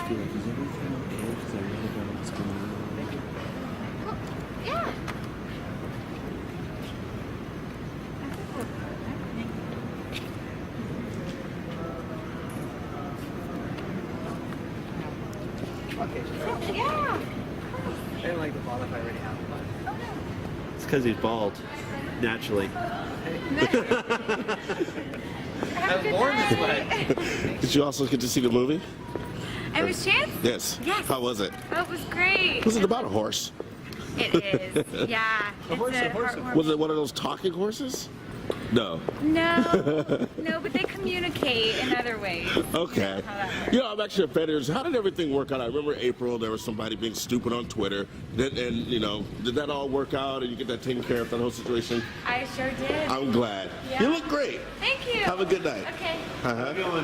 you like, is everything okay? Because I read about what's going on. Yeah. Okay. Yeah. I didn't like the ball if I already have one. It's because he's bald, naturally. I was born this way. Did you also get to see the movie? I was Chance? Yes. Yes. How was it? Oh, it was great. Was it about a horse? It is. Yeah. A horse, It's a horse, a heartwarming- Was it one of those talking horses? No. No. No, but they communicate in other ways. Okay. You know how that works. You know, I'm actually offended. How did everything work out? I remember April, there was somebody being stupid on Twitter. And you know, did that all work out and you get that taken care of, that whole situation? I sure did. I'm glad. Yeah. You look great. Thank you. Have a good night. Okay. Uh-huh.